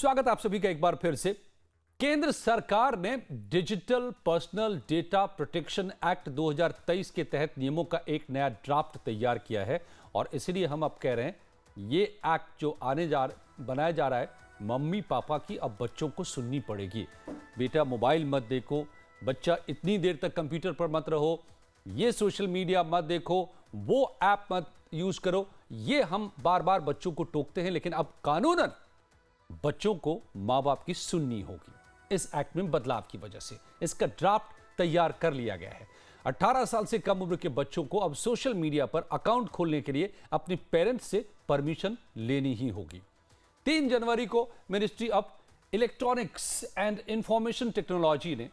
स्वागत आप सभी का एक बार फिर से। केंद्र सरकार ने digital personal data protection act 2023 के तहत नियमों का एक नया ड्राफ्ट तैयार किया है और इसलिए हम अब कह रहे हैं ये एक्ट जो बनाया जा रहा है, मम्मी पापा की अब बच्चों को सुननी पड़ेगी। बेटा मोबाइल मत देखो, बच्चा इतनी देर तक कंप्यूटर पर मत रहो, ये सोशल मीडिया मत देखो, वो ऐप मत यूज करो। ये हम बार बार बच्चों को टोकते हैं, लेकिन अब कानूनन बच्चों को मां बाप की सुननी होगी। इस एक्ट में बदलाव की वजह से इसका ड्राफ्ट तैयार कर लिया गया है। 18 साल से कम उम्र के बच्चों को अब सोशल मीडिया पर अकाउंट खोलने के लिए अपने पेरेंट्स से परमिशन लेनी ही होगी। 3 जनवरी को ministry of electronics and information technology ने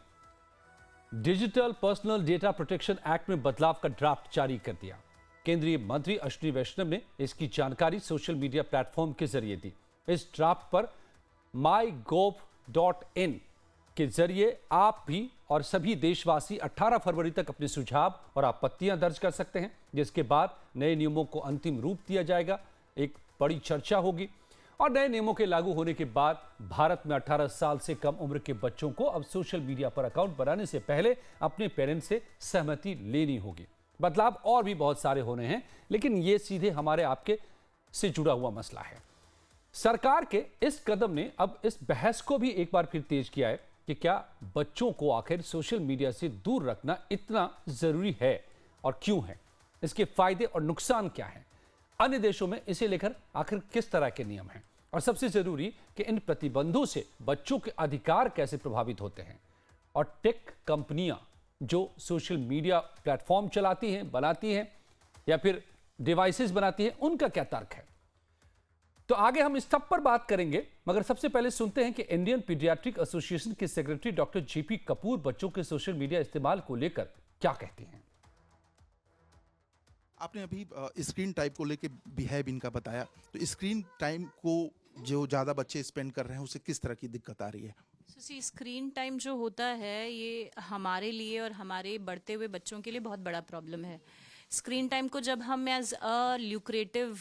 digital personal data protection act में बदलाव का ड्राफ्ट जारी कर दिया। केंद्रीय मंत्री अश्विनी वैष्णव ने इसकी जानकारी सोशल मीडिया प्लेटफॉर्म के जरिए दी। इस ड्राफ्ट पर mygov.in के जरिए आप भी और सभी देशवासी 18 फरवरी तक अपने सुझाव और आपत्तियां दर्ज कर सकते हैं, जिसके बाद नए नियमों को अंतिम रूप दिया जाएगा। एक बड़ी चर्चा होगी और नए नियमों के लागू होने के बाद भारत में 18 साल से कम उम्र के बच्चों को अब सोशल मीडिया पर अकाउंट बनाने से पहले अपने पेरेंट्स से सहमति लेनी होगी। बदलाव और भी बहुत सारे होने हैं, लेकिन यह सीधे हमारे आपके से जुड़ा हुआ मसला है। सरकार के इस कदम ने अब इस बहस को भी एक बार फिर तेज किया है कि क्या बच्चों को आखिर सोशल मीडिया से दूर रखना इतना जरूरी है और क्यों है, इसके फायदे और नुकसान क्या हैं, अन्य देशों में इसे लेकर आखिर किस तरह के नियम हैं, और सबसे जरूरी कि इन प्रतिबंधों से बच्चों के अधिकार कैसे प्रभावित होते हैं, और टेक कंपनियां जो सोशल मीडिया प्लेटफॉर्म चलाती हैं, बनाती हैं या फिर डिवाइसेस बनाती हैं, उनका क्या तर्क है। तो आगे हम इस सब पर बात करेंगे, मगर सबसे पहले सुनते हैं कि इंडियन पीडियाट्रिक एसोसिएशन के सेक्रेटरी डॉक्टर जेपी कपूर बच्चों के सोशल मीडिया इस्तेमाल को लेकर क्या कहती हैं। आपने अभी स्क्रीन टाइम को लेकर बिहेव इनका बताया, तो स्क्रीन टाइम को जो ज़्यादा बच्चे स्पेंड कर रहे हैं उसे किस तरह की दिक्कत आ रही है। स्क्रीन टाइम जो होता है ये हमारे लिए और हमारे बढ़ते हुए बच्चों के लिए बहुत बड़ा प्रॉब्लम है। स्क्रीन टाइम को जब हम एज अ ल्यूक्रेटिव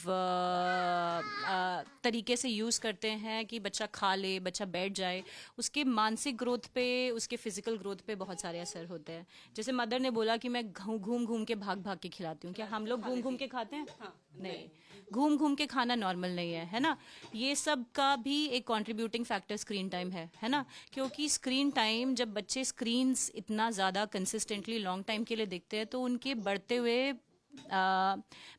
तरीके से यूज़ करते हैं कि बच्चा खा ले, बच्चा बैठ जाए, उसके मानसिक ग्रोथ पे, उसके फिजिकल ग्रोथ पे बहुत सारे असर होते हैं। जैसे मदर ने बोला कि मैं घूम घूम के भाग भाग के खिलाती हूँ, क्या हम लोग घूम घूम के खाते हैं? हाँ, नहीं, घूम घूम के खाना नॉर्मल नहीं है ना। ये सब का भी एक कंट्रीब्यूटिंग फैक्टर स्क्रीन टाइम है ना, क्योंकि स्क्रीन टाइम जब बच्चे स्क्रीन्स इतना ज़्यादा कंसिस्टेंटली लॉन्ग टाइम के लिए देखते हैं तो उनके बढ़ते हुए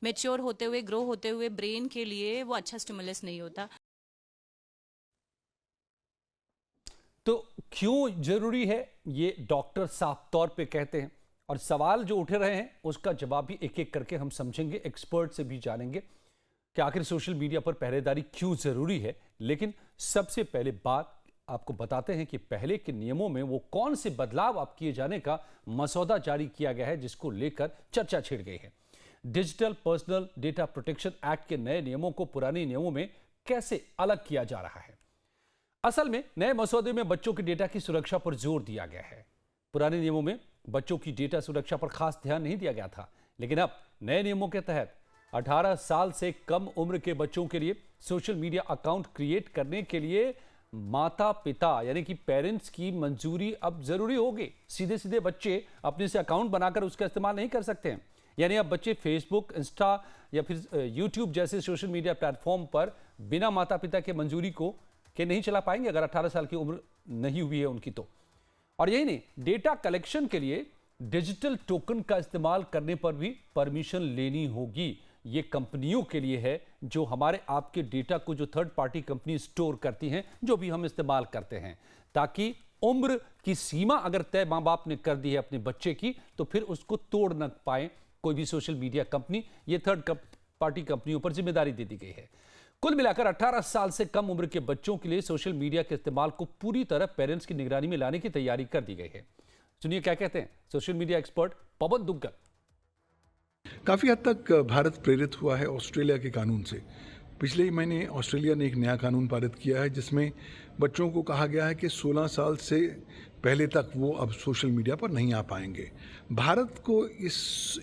मैच्योर होते हुए, ग्रो होते हुए ब्रेन के लिए वो अच्छा स्टिमुलस नहीं होता। तो क्यों जरूरी है ये डॉक्टर साफ तौर पे कहते हैं, और सवाल जो उठ रहे हैं उसका जवाब भी एक एक करके हम समझेंगे, एक्सपर्ट से भी जानेंगे कि आखिर सोशल मीडिया पर पहरेदारी क्यों जरूरी है। लेकिन सबसे पहले बात आपको बताते हैं कि पहले के नियमों में वो कौन से बदलाव अब किए जाने का मसौदा जारी किया गया है, जिसको लेकर चर्चा छिड़ गई है। Digital personal data protection act के नए नियमों को पुराने नियमों में कैसे अलग किया जा रहा है। असल में नए मसौदे में बच्चों के डेटा की सुरक्षा पर जोर दिया गया है। पुराने नियमों में बच्चों की डेटा सुरक्षा पर खास ध्यान नहीं दिया गया था, लेकिन अब नए नियमों के तहत 18 साल से कम उम्र के बच्चों के लिए सोशल मीडिया अकाउंट क्रिएट करने के लिए माता पिता यानी कि पेरेंट्स की मंजूरी अब जरूरी होगी। सीधे सीधे बच्चे अपने से अकाउंट बनाकर उसका इस्तेमाल नहीं कर सकते हैं। यानी अब बच्चे फेसबुक, इंस्टा या फिर यूट्यूब जैसे सोशल मीडिया प्लेटफॉर्म पर बिना माता पिता के मंजूरी के नहीं चला पाएंगे अगर 18 साल की उम्र नहीं हुई है उनकी तो। और यही नहीं, डेटा कलेक्शन के लिए डिजिटल टोकन का इस्तेमाल करने पर भी परमिशन लेनी होगी। ये कंपनियों के लिए है जो हमारे आपके डेटा को, जो थर्ड पार्टी कंपनी स्टोर करती हैं, जो भी हम इस्तेमाल करते हैं, ताकि उम्र की सीमा अगर तय मां बाप ने कर दी है अपने बच्चे की, तो फिर उसको तोड़ न पाए कोई भी सोशल मीडिया कंपनी। ये थर्ड पार्टी कंपनियों पर जिम्मेदारी दे दी गई है। कुल मिलाकर 18 साल से कम उम्र के बच्चों के लिए सोशल मीडिया के इस्तेमाल को पूरी तरह पेरेंट्स की निगरानी में लाने की तैयारी कर दी गई है। सुनिए क्या कहते हैं सोशल मीडिया एक्सपर्ट पवन दुग्गल। काफ़ी हद तक भारत प्रेरित हुआ है ऑस्ट्रेलिया के कानून से। पिछले ही महीने ऑस्ट्रेलिया ने एक नया कानून पारित किया है जिसमें बच्चों को कहा गया है कि 16 साल से पहले तक वो अब सोशल मीडिया पर नहीं आ पाएंगे। भारत को इस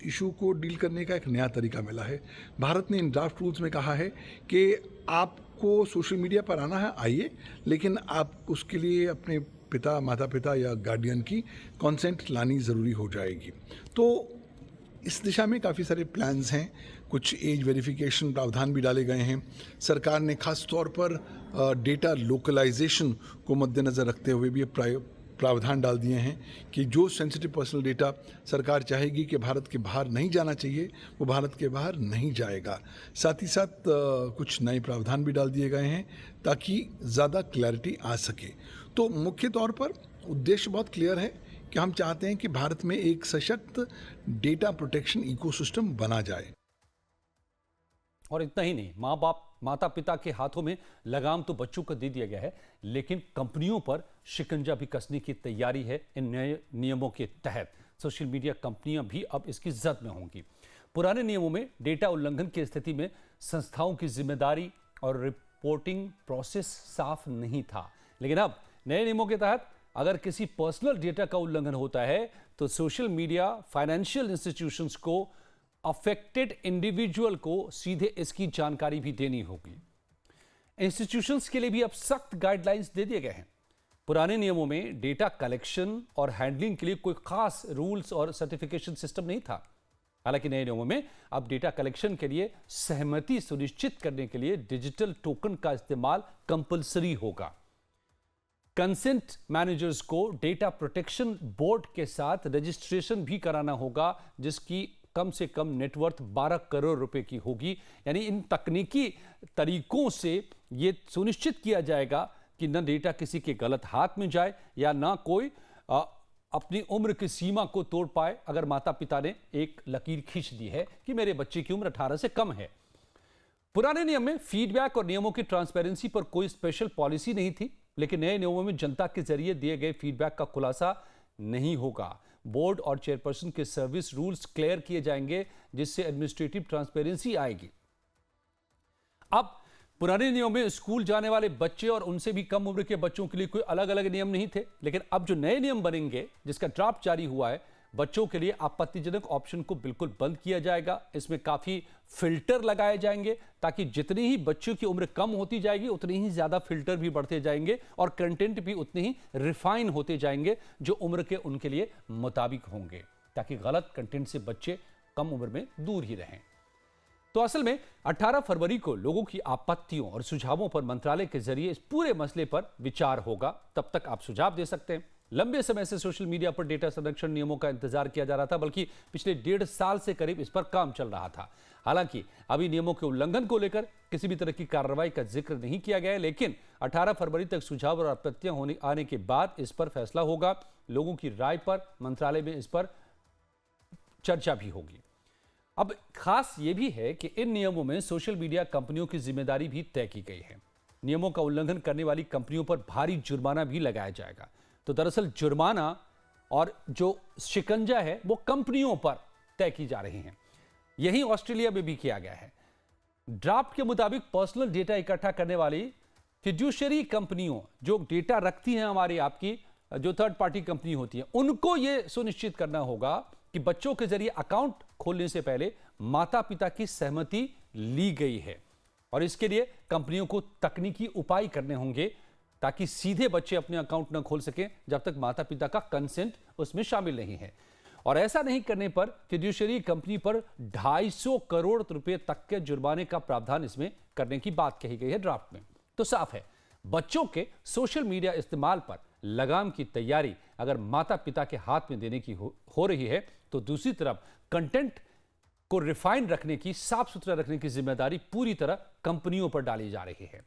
इशू को डील करने का एक नया तरीका मिला है। भारत ने इन ड्राफ्ट रूल्स में कहा है कि आप आपको सोशल मीडिया पर आना है, आइए, लेकिन आप उसके लिए अपने माता पिता या गार्डियन की कंसेंट लानी ज़रूरी हो जाएगी। तो इस दिशा में काफ़ी सारे प्लान्स हैं, कुछ एज वेरिफिकेशन प्रावधान भी डाले गए हैं। सरकार ने खास तौर पर डेटा लोकलाइजेशन को मद्देनज़र रखते हुए भी प्रावधान डाल दिए हैं कि जो सेंसिटिव पर्सनल डेटा सरकार चाहेगी कि भारत के बाहर नहीं जाना चाहिए, वो भारत के बाहर नहीं जाएगा। साथ ही साथ कुछ नए प्रावधान भी डाल दिए गए हैं ताकि ज़्यादा क्लैरिटी आ सके। तो मुख्य तौर पर उद्देश्य बहुत क्लियर है कि हम चाहते हैं कि भारत में एक सशक्त डेटा प्रोटेक्शन इकोसिस्टम बना जाए। और इतना ही नहीं, माँ बाप माता पिता के हाथों में लगाम तो बच्चों को दे दिया गया है, लेकिन कंपनियों पर शिकंजा भी कसने की तैयारी है। इन नए नियमों के तहत सोशल मीडिया कंपनियां भी अब इसकी जद में होंगी। पुराने नियमों में डेटा उल्लंघन की स्थिति में संस्थाओं की जिम्मेदारी और रिपोर्टिंग प्रोसेस साफ नहीं था, लेकिन अब नए नियमों के तहत अगर किसी पर्सनल डेटा का उल्लंघन होता है तो सोशल मीडिया फाइनेंशियल इंस्टीट्यूशंस को, अफेक्टेड इंडिविजुअल को सीधे इसकी जानकारी भी देनी होगी। इंस्टीट्यूशंस के लिए भी अब सख्त गाइडलाइंस दे दिए गए हैं। पुराने नियमों में डेटा कलेक्शन और हैंडलिंग के लिए कोई खास रूल्स और सर्टिफिकेशन सिस्टम नहीं था। हालांकि नए नियमों में अब डेटा कलेक्शन के लिए सहमति सुनिश्चित करने के लिए डिजिटल टोकन का इस्तेमाल कंपलसरी होगा। कंसेंट मैनेजर्स को डेटा प्रोटेक्शन बोर्ड के साथ रजिस्ट्रेशन भी कराना होगा, जिसकी कम से कम नेटवर्थ 12 करोड़ रुपए की होगी। यानी इन तकनीकी तरीकों से यह सुनिश्चित किया जाएगा कि न डेटा किसी के गलत हाथ में जाए या ना कोई अपनी उम्र की सीमा को तोड़ पाए अगर माता पिता ने एक लकीर खींच दी है कि मेरे बच्चे की उम्र 18 से कम है। पुराने नियम में फीडबैक और नियमों की ट्रांसपेरेंसी पर कोई स्पेशल पॉलिसी नहीं थी, लेकिन नए नियमों में जनता के जरिए दिए गए फीडबैक का खुलासा नहीं होगा। बोर्ड और चेयरपर्सन के सर्विस रूल्स क्लियर किए जाएंगे, जिससे एडमिनिस्ट्रेटिव ट्रांसपेरेंसी आएगी। अब पुराने नियमों में स्कूल जाने वाले बच्चे और उनसे भी कम उम्र के बच्चों के लिए कोई अलग अलग नियम नहीं थे, लेकिन अब जो नए नियम बनेंगे, जिसका ड्राफ्ट जारी हुआ है, बच्चों के लिए आपत्तिजनक ऑप्शन को बिल्कुल बंद किया जाएगा। इसमें काफी फिल्टर लगाए जाएंगे ताकि जितनी ही बच्चों की उम्र कम होती जाएगी उतनी ही ज्यादा फिल्टर भी बढ़ते जाएंगे और कंटेंट भी उतने ही रिफाइन होते जाएंगे जो उम्र के उनके लिए मुताबिक होंगे, ताकि गलत कंटेंट से बच्चे कम उम्र में दूर ही रहें। तो असल में 18 फरवरी को लोगों की आपत्तियों और सुझावों पर मंत्रालय के जरिए इस पूरे मसले पर विचार होगा। तब तक आप सुझाव दे सकते हैं। लंबे समय से सोशल मीडिया पर डेटा संरक्षण नियमों का इंतजार किया जा रहा था, बल्कि पिछले 1.5 साल से करीब इस पर काम चल रहा था। हालांकि अभी नियमों के उल्लंघन को लेकर किसी भी तरह की कार्रवाई का जिक्र नहीं किया गया है, लेकिन 18 फरवरी तक सुझाव और आपत्तियां आने के बाद इस पर फैसला होगा। लोगों की राय पर मंत्रालय में इस पर चर्चा भी होगी। अब खास यह भी है कि इन नियमों में सोशल मीडिया कंपनियों की जिम्मेदारी भी तय की गई है। नियमों का उल्लंघन करने वाली कंपनियों पर भारी जुर्माना भी लगाया जाएगा। तो दरअसल जुर्माना और जो शिकंजा है वो कंपनियों पर तय की जा रही हैं। यही ऑस्ट्रेलिया में भी किया गया है। ड्राफ्ट के मुताबिक पर्सनल डेटा इकट्ठा करने वाली फिड्यूशियरी कंपनियों जो डेटा रखती हैं, हमारी आपकी जो थर्ड पार्टी कंपनी होती है, उनको यह सुनिश्चित करना होगा कि बच्चों के जरिए अकाउंट खोलने से पहले माता पिता की सहमति ली गई है। और इसके लिए कंपनियों को तकनीकी उपाय करने होंगे ताकि सीधे बच्चे अपने अकाउंट न खोल सकें जब तक माता पिता का कंसेंट उसमें शामिल नहीं है। और ऐसा नहीं करने पर फिड्यूशियरी कंपनी पर 250 करोड़ रुपए तक के जुर्माने का प्रावधान इसमें करने की बात कही गई है ड्राफ्ट में। तो साफ है, बच्चों के सोशल मीडिया इस्तेमाल पर लगाम की तैयारी अगर माता पिता के हाथ में देने की हो रही है, तो दूसरी तरफ कंटेंट को रिफाइन रखने की, साफ सुथरा रखने की जिम्मेदारी पूरी तरह कंपनियों पर डाली जा रही है।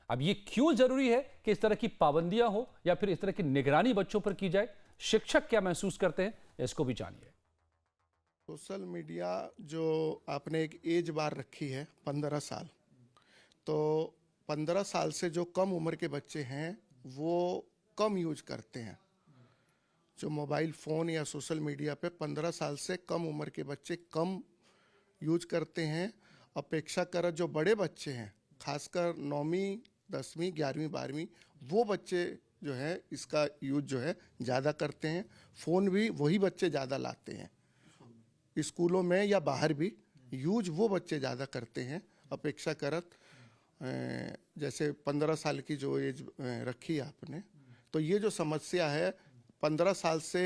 अब ये क्यों जरूरी है कि इस तरह की पाबंदियां हो या फिर इस तरह की निगरानी बच्चों पर की जाए? शिक्षक क्या महसूस करते हैं, इसको भी जानिए। सोशल मीडिया जो आपने एक एज बार रखी है 15 साल, तो 15 साल से जो कम उम्र के बच्चे हैं वो कम यूज करते हैं। जो मोबाइल फ़ोन या सोशल मीडिया पे 15 साल से कम उम्र के बच्चे कम यूज करते हैं, अपेक्षाकृत जो बड़े बच्चे हैं, खासकर 9वीं 10वीं 11वीं 12वीं, वो बच्चे जो है इसका यूज जो है ज़्यादा करते हैं। फ़ोन भी वही बच्चे ज़्यादा लाते हैं, स्कूलों में या बाहर भी यूज वो बच्चे ज़्यादा करते हैं अपेक्षाकृत जैसे 15 साल की जो एज रखी है आपने, तो ये जो समस्या है 15 साल से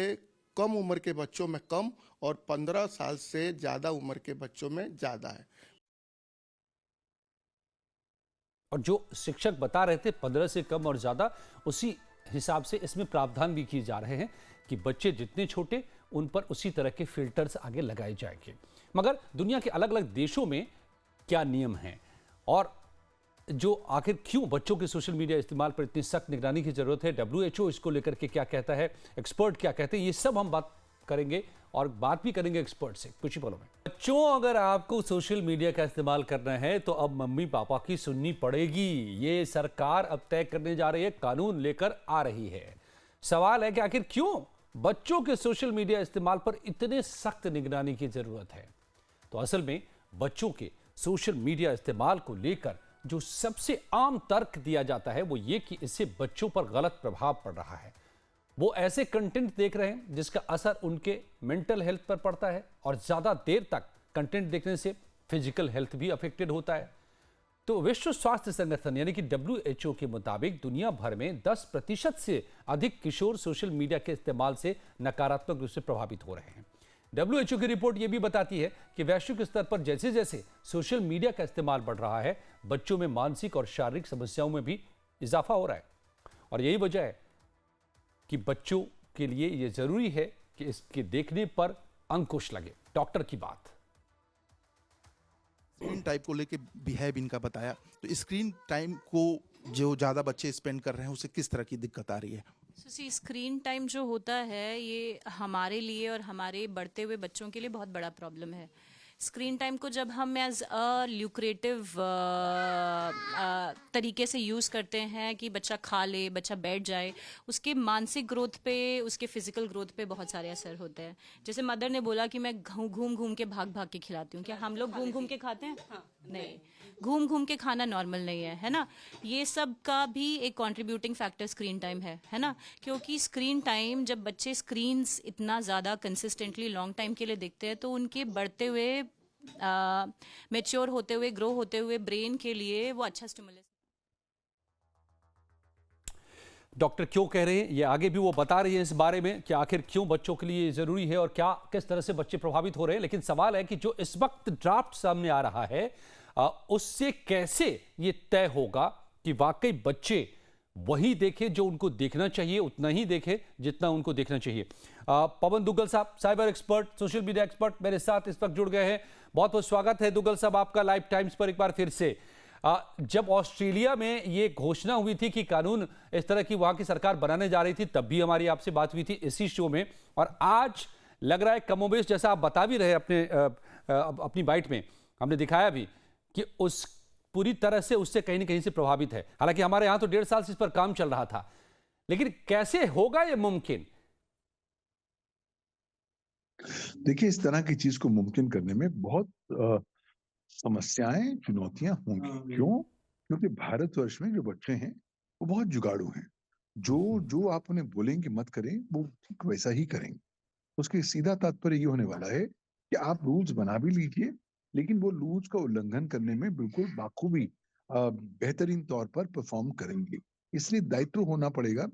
कम उम्र के बच्चों में कम और 15 साल से ज़्यादा उम्र के बच्चों में ज़्यादा है। और जो शिक्षक बता रहे थे 15 से कम और ज्यादा, उसी हिसाब से इसमें प्रावधान भी किए जा रहे हैं कि बच्चे जितने छोटे उन पर उसी तरह के फिल्टर्स आगे लगाए जाएंगे। मगर दुनिया के अलग अलग देशों में क्या नियम हैं और जो आखिर क्यों बच्चों के सोशल मीडिया इस्तेमाल पर इतनी सख्त निगरानी की जरूरत है, WHO इसको लेकर के क्या कहता है, एक्सपर्ट क्या कहते हैं, ये सब हम बात करेंगे और बात भी करेंगे एक्सपर्ट से कुछ ही पलों में। बच्चों, अगर आपको सोशल मीडिया का इस्तेमाल करना है तो अब मम्मी पापा की सुननी पड़ेगी। ये सरकार अब तय करने जा रही है, कानून लेकर आ रही है। सवाल है कि आखिर क्यों बच्चों के सोशल मीडिया इस्तेमाल पर इतने सख्त निगरानी की जरूरत है। तो असल में बच्चों के सोशल मीडिया इस्तेमाल को लेकर जो सबसे आम तर्क दिया जाता है वो ये कि इससे बच्चों पर गलत प्रभाव पड़ रहा है। वो ऐसे कंटेंट देख रहे हैं जिसका असर उनके मेंटल हेल्थ पर पड़ता है और ज्यादा देर तक कंटेंट देखने से फिजिकल हेल्थ भी अफेक्टेड होता है। तो विश्व स्वास्थ्य संगठन यानी कि WHO के मुताबिक दुनिया भर में 10% से अधिक किशोर सोशल मीडिया के इस्तेमाल से नकारात्मक रूप से प्रभावित हो रहे हैं। WHO की रिपोर्ट यह भी बताती है कि वैश्विक स्तर पर जैसे जैसे सोशल मीडिया का इस्तेमाल बढ़ रहा है, बच्चों में मानसिक और शारीरिक समस्याओं में भी इजाफा हो रहा है। और यही वजह है कि बच्चों के लिए यह जरूरी है कि इसके देखने पर अंकुश लगे। डॉक्टर की बात। स्क्रीन टाइप को लेके बिहेव इनका बताया, तो स्क्रीन टाइम को जो ज़्यादा बच्चे स्पेंड कर रहे हैं उसे किस तरह की दिक्कत आ रही है? सी स्क्रीन टाइम जो होता है ये हमारे लिए और हमारे बढ़ते हुए बच्चों के लिए बहुत बड़ा प्रॉब्लम है। स्क्रीन टाइम को जब हम एज अ ल्यूक्रेटिव तरीके से यूज़ करते हैं कि बच्चा खा ले, बच्चा बैठ जाए, उसके मानसिक ग्रोथ पे, उसके फिजिकल ग्रोथ पे बहुत सारे असर होते हैं। जैसे मदर ने बोला कि मैं घूम घूम के भाग भाग के खिलाती हूँ, क्या हम लोग घूम घूम के खाते हैं? नहीं, घूम घूम के खाना नॉर्मल नहीं है ना। ये सब का भी एक कंट्रीब्यूटिंग फैक्टर स्क्रीन टाइम है ना। क्योंकि स्क्रीन टाइम जब बच्चे स्क्रीन्स इतना ज़्यादा कंसिस्टेंटली लॉन्ग टाइम के लिए देखते हैं तो उनके बढ़ते हुए मैच्योर होते हुए, ग्रो होते हुए ब्रेन के लिए वो अच्छा स्टिमुलस। डॉक्टर क्यों कह रहे हैं ये आगे भी वो बता रही है इस बारे में कि आखिर क्यों बच्चों के लिए जरूरी है और क्या किस तरह से बच्चे प्रभावित हो रहे हैं। लेकिन सवाल है कि जो इस वक्त ड्राफ्ट सामने आ रहा है उससे कैसे ये तय होगा कि वाकई बच्चे वही देखें जो उनको देखना चाहिए, उतना ही देखें जितना उनको देखना चाहिए। पवन दुग्गल साहब, cyber expert, social media expert, मेरे साथ इस वक्त जुड़ गए हैं। बहुत बहुत स्वागत है दुग्गल साहब आपका लाइव टाइम्स पर एक बार फिर से। जब ऑस्ट्रेलिया में ये घोषणा हुई थी कि कानून इस तरह की वहां की सरकार बनाने जा रही थी, तब भी हमारी आपसे बात हुई थी इसी शो में, और आज लग रहा है कमोबेश जैसा आप बता भी रहे अपनी बाइट में, हमने दिखाया भी कि उस पूरी तरह से उससे कहीं ना कहीं से प्रभावित है। हालांकि हमारे यहां तो 1.5 साल से इस पर काम चल रहा था, लेकिन कैसे होगा यह मुमकिन? देखिए, इस तरह की चीज को मुमकिन करने में बहुत समस्याएं, चुनौतियां होंगी। क्यों? क्योंकि भारतवर्ष में जो बच्चे हैं वो बहुत जुगाड़ू हैं। जो जो आप उन्हें बोलेंगे मत करें, वो ठीक वैसा ही करेंगे। उसके सीधा तात्पर्य ये होने वाला है कि आप रूल्स बना भी लीजिए, लेकिन वो रूल्स का उल्लंघन करने में बिल्कुल बाखूबी बेहतरीन तौर पर परफॉर्म करेंगे। इसलिए दायित्व होना पड़ेगा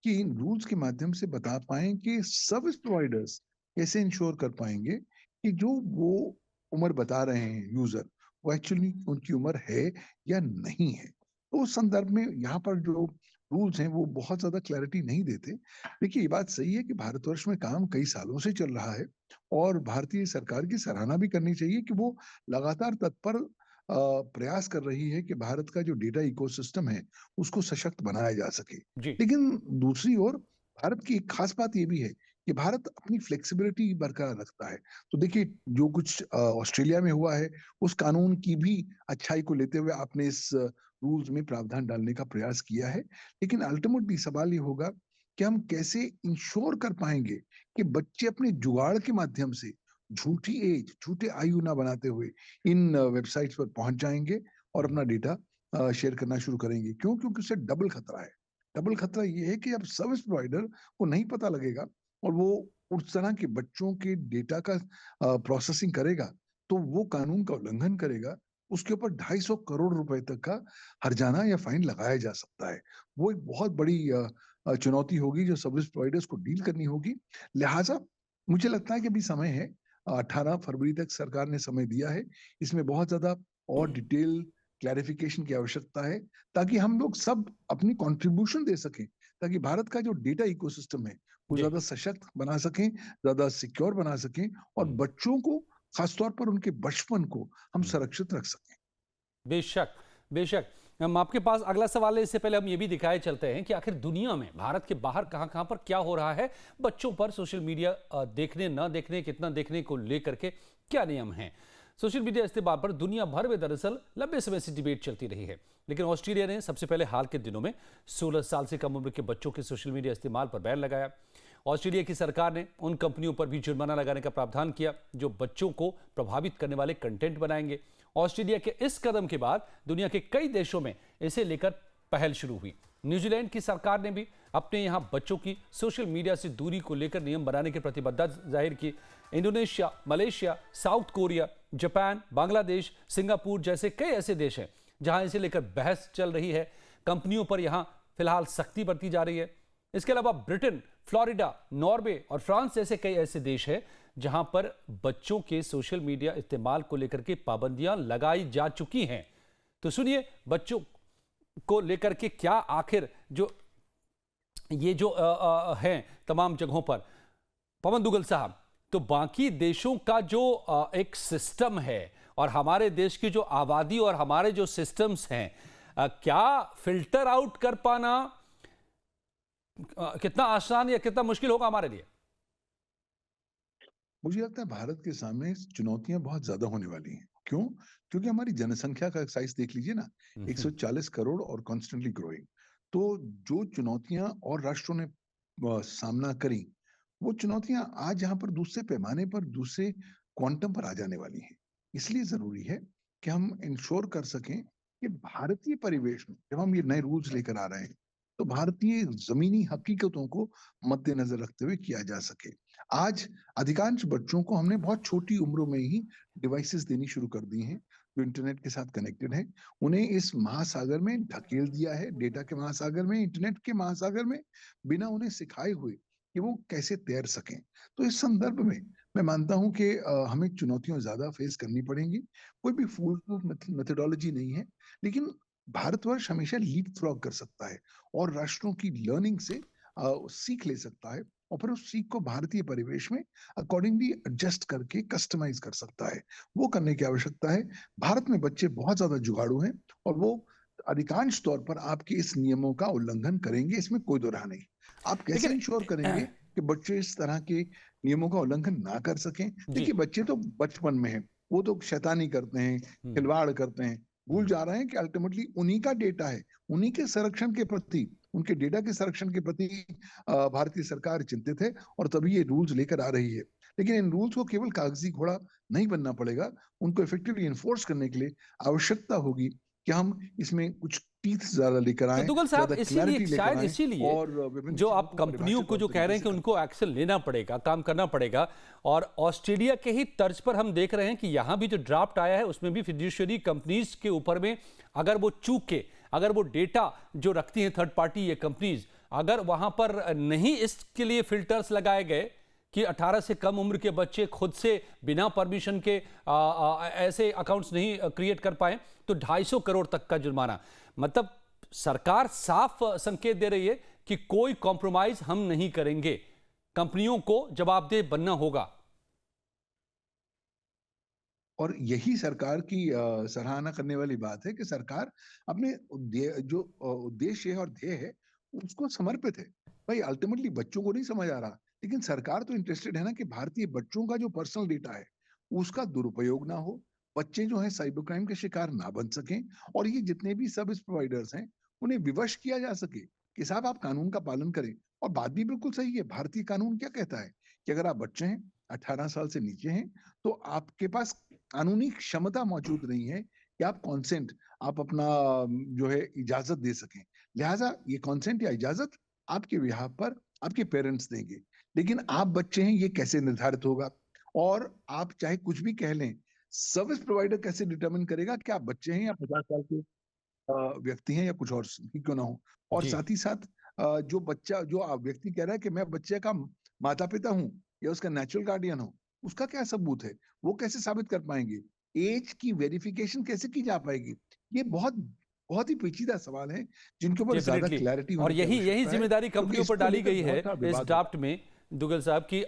कि इन रूल्स के माध्यम से बता पाएं कि सर्विस प्रोवाइडर्स कैसे इंश्योर कर पाएंगे कि जो वो उम्र बता रहे हैं यूजर, वो एक्चुअली उनकी उम्र है या नहीं है। तो उस संदर्भ में यहाँ पर जो रूल्स हैं वो बहुत ज्यादा क्लैरिटी नहीं देते। देखिए, ये बात सही है कि भारतवर्ष में काम कई सालों से चल रहा है और भारतीय सरकार की सराहना भी करनी चाहिए कि वो लगातार तत्पर प्रयास कर रही है कि भारत का जो डेटा इकोसिस्टम है उसको सशक्त बनाया जा सके। जी। लेकिन दूसरी ओर भारत की एक खास बात ये भी है कि भारत अपनी फ्लेक्सिबिलिटी बरकरार रखता है। तो देखिए, जो कुछ ऑस्ट्रेलिया में हुआ है, उस कानून की भी अच्छाई को लेते हुए आपने इस रूल्स में प्रावधान डालने का प्रयास किया है। लेकिन अल्टीमेटली सवाल ये होगा कि हम कैसे इंश्योर कर पाएंगे कि बच्चे अपने जुगाड़ के माध्यम से झूठी एज, झूठे आयु ना बनाते हुए इन वेबसाइट्स पर पहुंच जाएंगे और अपना डेटा शेयर करना शुरू करेंगे। क्यों? क्योंकि उससे डबल खतरा है। डबल खतरा ये है कि अब सर्विस प्रोवाइडर को नहीं पता लगेगा और वो उस तरह के बच्चों के डेटा का प्रोसेसिंग करेगा, तो वो कानून का उल्लंघन करेगा। उसके ऊपर 250 करोड़ रुपए तक का हर्जाना या फाइन लगाया जा सकता है। वो एक बहुत बड़ी चुनौती होगी जो सर्विस प्रोवाइडर्स को डील करनी होगी। लिहाजा मुझे लगता है कि अभी समय है, 18 फरवरी तक सरकार ने समय दिया है। इसमें बहुत ज़्यादा और डिटेल क्लैरिफिकेशन की आवश्यकता है, ताकि हम लोग सब अपनी कंट्रीब्यूशन दे सकें, ताकि भारत का जो डेटा इकोसिस्टम है वो जी। ज़्यादा सशक्त बना सकें, ज़्यादा सिक्योर बना सकें और बच्चों को, खासतौर पर उनके बचपन को हम सुरक्षित रख सकें। बेशक, बेशक। हम आपके पास अगला सवाल है, इससे पहले हम ये भी दिखाए चलते हैं कि आखिर दुनिया में भारत के बाहर कहां-कहां पर क्या हो रहा है, बच्चों पर सोशल मीडिया देखने, ना देखने, कितना देखने को लेकर के क्या नियम हैं। सोशल मीडिया इस्तेमाल पर दुनिया भर में दरअसल लंबे समय से डिबेट चलती रही है, लेकिन ऑस्ट्रेलिया ने सबसे पहले हाल के दिनों में 16 साल से कम उम्र के बच्चों के सोशल मीडिया इस्तेमाल पर बैन लगाया। ऑस्ट्रेलिया की सरकार ने उन कंपनियों पर भी जुर्माना लगाने का प्रावधान किया जो बच्चों को प्रभावित करने वाले कंटेंट बनाएंगे। ऑस्ट्रेलिया के इस कदम के बाद दुनिया के कई देशों में इसे लेकर पहल शुरू हुई। न्यूजीलैंड की सरकार ने भी अपने यहाँ बच्चों की सोशल मीडिया से दूरी को लेकर नियम बनाने की प्रतिबद्धता जाहिर की। Indonesia, Malaysia, south Korea, Japan, Bangladesh, Singapore जैसे कई ऐसे देश हैं जहां इसे लेकर बहस चल रही है। कंपनियों पर यहां फिलहाल सख्ती बरती जा रही है। इसके अलावा ब्रिटेन, फ्लोरिडा, नॉर्वे और फ्रांस जैसे कई ऐसे देश हैं जहां पर बच्चों के सोशल मीडिया इस्तेमाल को लेकर के पाबंदियां लगाई जा चुकी हैं। तो सुनिए बच्चों को लेकर के क्या आखिर जो ये जो हैं तमाम जगहों पर। पवन दुगल साहब, तो बाकी देशों का जो एक सिस्टम है और हमारे देश की जो आबादी और हमारे जो सिस्टम्स हैं, क्या फिल्टर आउट कर पाना कितना आसान या कितना मुश्किल होगा हमारे लिए? मुझे लगता है भारत के सामने चुनौतियां बहुत ज्यादा होने वाली हैं। क्यों? क्योंकि हमारी जनसंख्या का साइज देख लीजिए ना, 140 करोड़ और कॉन्स्टेंटली ग्रोइंग। तो जो चुनौतियां और राष्ट्रों ने सामना करी, वो चुनौतियां आज यहाँ पर दूसरे पैमाने पर, दूसरे क्वांटम पर आ जाने वाली हैं। इसलिए जरूरी है कि हम इंश्योर कर सकें कि भारतीय परिवेश में जब हम ये नए रूल्स लेकर आ रहे हैं, तो भारतीय जमीनी हकीकतों को मद्देनजर रखते हुए किया जा सके। आज अधिकांश बच्चों को हमने बहुत छोटी उम्रों में ही डिवाइसेस देनी शुरू कर दी हैं जो इंटरनेट के साथ कनेक्टेड है। उन्हें इस महासागर में ढकेल दिया है, डेटा के महासागर में, इंटरनेट के महासागर में, बिना उन्हें सिखाए हुए कि वो कैसे तैर सकें। तो इस संदर्भ में मैं मानता हूं कि हमें चुनौतियां ज्यादा फेस करनी पड़ेंगी। कोई भी फूल प्रूफ मेथोडोलॉजी नहीं है, लेकिन भारतवर्ष हमेशा लीप फ्रॉग कर सकता है और राष्ट्रों की लर्निंग से सीख ले सकता है और फिर उस सीख को भारतीय परिवेश में अकॉर्डिंगली एडजस्ट करके कस्टमाइज कर सकता है। वो करने की आवश्यकता है। भारत में बच्चे बहुत ज्यादा जुगाड़ू हैं और वो अधिकांश तौर पर आपके इस नियमों का उल्लंघन करेंगे, इसमें कोई दो राह नहीं। आप कैसे लेकिन इंश्योर करेंगे कि बच्चे इस तरह के नियमों का उल्लंघन ना कर सकें? जी। देखिए, बच्चे तो बचपन में हैं, वो तो शैतानी करते हैं, खिलवाड़ करते हैं, भूल जा रहे हैं कि अल्टीमेटली उन्हीं का डेटा है। उन्हीं के संरक्षण के प्रति, उनके डेटा के संरक्षण के प्रति भारतीय सरकार चिंतित है और तभी ये रूल्स लेकर आ रही है। लेकिन इन रूल्स को केवल कागजी घोड़ा नहीं बनना पड़ेगा, उनको इफेक्टिवली इन्फोर्स करने के लिए आवश्यकता होगी कि हम इसमें कुछ टीथ ज्यादा लेकर तो आए, दुगल साहब, ज्यादा इसीलिए क्लैरिटी लेकर शायद आए इसीलिए और विभिन्न जो चीजों आप को कंपनियों परिभाषित को जो और कह रहे तरीके हैं कि से उनको एक्शन लेना पड़ेगा, काम करना पड़ेगा, और ऑस्ट्रेलिया के ही तर्ज पर हम देख रहे हैं कि यहां भी जो ड्राफ्ट आया है उसमें भी फिड्यूशियरी कंपनीज के ऊपर में अगर वो चूके, अगर वो डेटा जो रखती हैं थर्ड पार्टी ये कंपनीज, अगर वहां पर नहीं इसके लिए फिल्टर्स लगाए गए कि 18 से कम उम्र के बच्चे खुद से बिना परमिशन के ऐसे अकाउंट्स नहीं क्रिएट कर पाए, तो 250 करोड़ तक का जुर्माना। मतलब सरकार साफ संकेत दे रही है कि कोई कॉम्प्रोमाइज हम नहीं करेंगे, कंपनियों को जवाबदेह बनना होगा। और यही सरकार की सराहना करने वाली बात है कि सरकार अपने जो उद्देश्य है और ध्येय है उसको समर्पित है। भाई अल्टीमेटली बच्चों को नहीं समझ आ रहा, लेकिन सरकार तो इंटरेस्टेड है ना कि भारतीय बच्चों का जो पर्सनल डेटा है उसका दुरुपयोग ना हो, बच्चे जो है साइबर क्राइम के शिकार ना बन सकें और ये जितने भी सर्विस प्रोवाइडर्स हैं उन्हें विवश किया जा सके कि साहब आप कानून का पालन करें। और बात भी बिल्कुल सही है, भारतीय कानून क्या कहता है कि अगर आप बच्चे हैं, 18 साल से नीचे हैं, तो आपके पास कानूनी क्षमता मौजूद नहीं है कि आप कॉन्सेंट, आप अपना जो है इजाजत दे सकें। लिहाजा ये कॉन्सेंट या इजाजत आपके बिहाफ पर आपके पेरेंट्स देंगे, लेकिन आप बच्चे हैं ये कैसे निर्धारित होगा? और आप चाहे कुछ भी कह लें, सर्विस प्रोवाइडर कैसे डिटरमिन करेगा कि आप बच्चे हैं या 50 साल के व्यक्ति हैं या कुछ और ही क्यों ना हो? और जी साथ ही साथ जो व्यक्ति कह रहा है कि मैं बच्चे का माता पिता हूँ या उसका नेचुरल गार्डियन हूँ, उसका क्या सबूत है? वो कैसे साबित कर पाएंगे? एज की वेरिफिकेशन कैसे की जा पाएगी? ये बहुत बहुत ही पेचीदा सवाल है जिनके ऊपर ज्यादा डेफिनेटली। क्लैरिटी और होने की यही आवश्यकता है, जिम्मेदारी क्योंकि कंपनियों पर इसको डाली लेकर गई है बहुत सारा इस विवाद ड्राफ्ट में, दुग्गल साहब की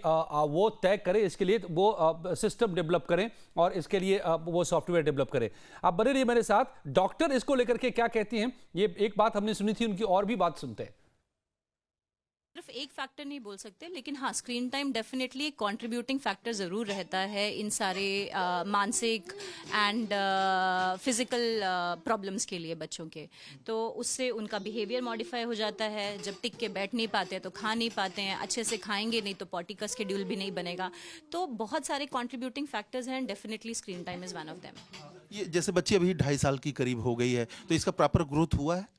वो तय करें, इसके लिए वो सिस्टम डेवलप करें और इसके लिए वो सॉफ्टवेयर डेवलप करें। आप बने रहिए मेरे साथ। डॉक्टर इसको लेकर के क्या कहती हैं, ये एक बात हमने सुनी थी, उनकी और भी बात सुनते हैं। सिर्फ एक फैक्टर नहीं बोल सकते, लेकिन हाँ, स्क्रीन टाइम डेफिनेटली एक कंट्रीब्यूटिंग फैक्टर ज़रूर रहता है इन सारे मानसिक एंड फिजिकल प्रॉब्लम्स के लिए बच्चों के। तो उससे उनका बिहेवियर मॉडिफाई हो जाता है, जब टिक के बैठ नहीं पाते हैं तो खा नहीं पाते हैं, अच्छे से खाएंगे नहीं तो पॉटी का शेड्यूल भी नहीं बनेगा। तो बहुत सारे कंट्रीब्यूटिंग फैक्टर्स हैं, definitely screen time is one of them. ये जैसे बच्ची अभी 2.5 साल की करीब हो गई है, तो इसका प्रॉपर ग्रोथ हुआ है?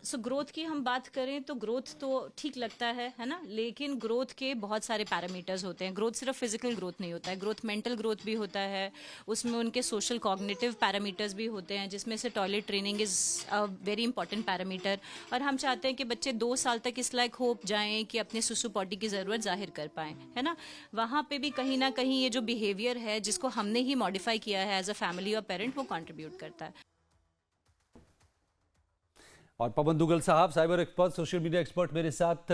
सो ग्रोथ की हम बात करें तो ग्रोथ तो ठीक लगता है ना, लेकिन ग्रोथ के बहुत सारे पैरामीटर्स होते हैं। ग्रोथ सिर्फ फिजिकल ग्रोथ नहीं होता है, ग्रोथ मेंटल ग्रोथ भी होता है, उसमें उनके सोशल कॉग्निटिव पैरामीटर्स भी होते हैं, जिसमें से toilet training is a very important parameter. और हम चाहते हैं कि बच्चे 2 साल तक इस लायक हो जाएं कि अपने सुसु पॉटी की ज़रूरत जाहिर कर पाएँ, है ना। वहाँ पे भी कहीं ना कहीं ये जो बिहेवियर है जिसको हमने ही मॉडिफाई किया है एज अ फैमिली और पेरेंट, वो कॉन्ट्रीब्यूट करता है। और पवन दुग्गल साहब, cyber expert, social media expert, मेरे साथ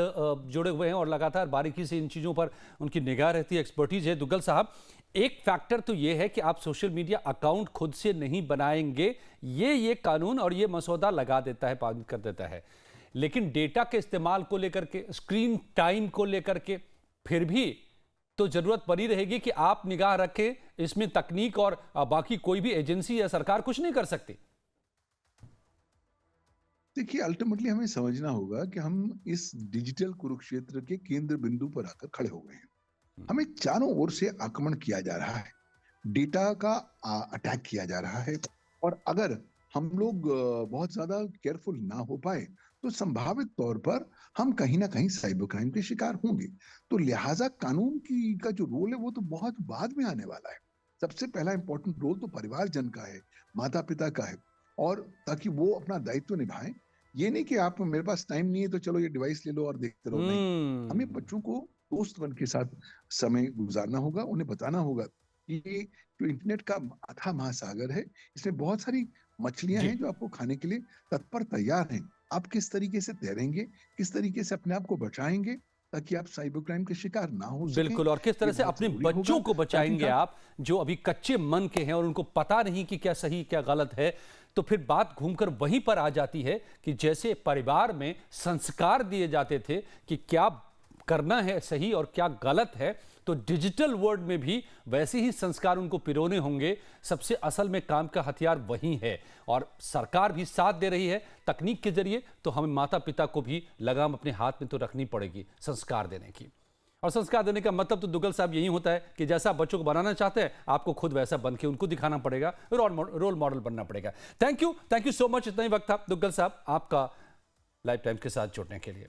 जुड़े हुए हैं और लगातार बारीकी से इन चीज़ों पर उनकी निगाह रहती है, एक्सपर्टीज है। दुग्गल साहब, एक फैक्टर तो ये है कि आप सोशल मीडिया अकाउंट खुद से नहीं बनाएंगे, ये कानून और ये मसौदा लगा देता है, पारित कर देता है। लेकिन डेटा के इस्तेमाल को लेकर के, स्क्रीन टाइम को लेकर के फिर भी तो जरूरत पड़ी रहेगी कि आप निगाह रखें। इसमें तकनीक और बाकी कोई भी एजेंसी या सरकार कुछ नहीं कर सकती। देखिए, अल्टीमेटली हमें समझना होगा कि हम इस डिजिटल कुरुक्षेत्र के केंद्र बिंदु पर आकर खड़े हो गए हैं। हमें चारों ओर से आक्रमण किया जा रहा है, डेटा का अटैक किया जा रहा है, और अगर हम लोग बहुत ज्यादा केयरफुल ना हो पाए तो संभावित तौर पर हम कहीं ना कहीं साइबर क्राइम के शिकार होंगे। तो लिहाजा कानून की का जो रोल है वो तो बहुत बाद में आने वाला है। सबसे पहला इंपॉर्टेंट रोल तो परिवारजन का है, माता पिता का है, और ताकि वो अपना दायित्व निभाएं। ये नहीं कि आप, मेरे पास टाइम नहीं है तो चलो ये डिवाइस ले लो और देखते रहो, नहीं। हमें बच्चों को दोस्त बन के साथ समय गुजारना होगा, उन्हें बताना होगा कि ये जो इंटरनेट का अथाह महासागर है, इसमें बहुत सारी मछलियां हैं जो आपको खाने के लिए तत्पर तैयार हैं। आप किस तरीके से तैरेंगे, किस तरीके से अपने आप को बचाएंगे ताकि आप साइबर क्राइम के शिकार ना हो सके। बिल्कुल, और किस तरह से अपने बच्चों को बचाएंगे आप, जो अभी कच्चे मन के हैं और उनको पता नहीं कि क्या सही क्या गलत है। तो फिर बात घूमकर वहीं पर आ जाती है कि जैसे परिवार में संस्कार दिए जाते थे कि क्या करना है सही और क्या गलत है, तो डिजिटल वर्ल्ड में भी वैसे ही संस्कार उनको पिरोने होंगे। सबसे असल में काम का हथियार वही है, और सरकार भी साथ दे रही है तकनीक के जरिए। तो हमें माता पिता को भी लगाम अपने हाथ में तो रखनी पड़ेगी संस्कार देने की। और संस्कार देने का मतलब तो दुग्गल साहब यही होता है कि जैसा बच्चों को बनाना चाहते हैं, आपको खुद वैसा बन के उनको दिखाना पड़ेगा, रोल मॉडल बनना पड़ेगा। Thank you so much. इतना ही वक्त था दुग्गल साहब आपका लाइफ टाइम के साथ जुड़ने के लिए।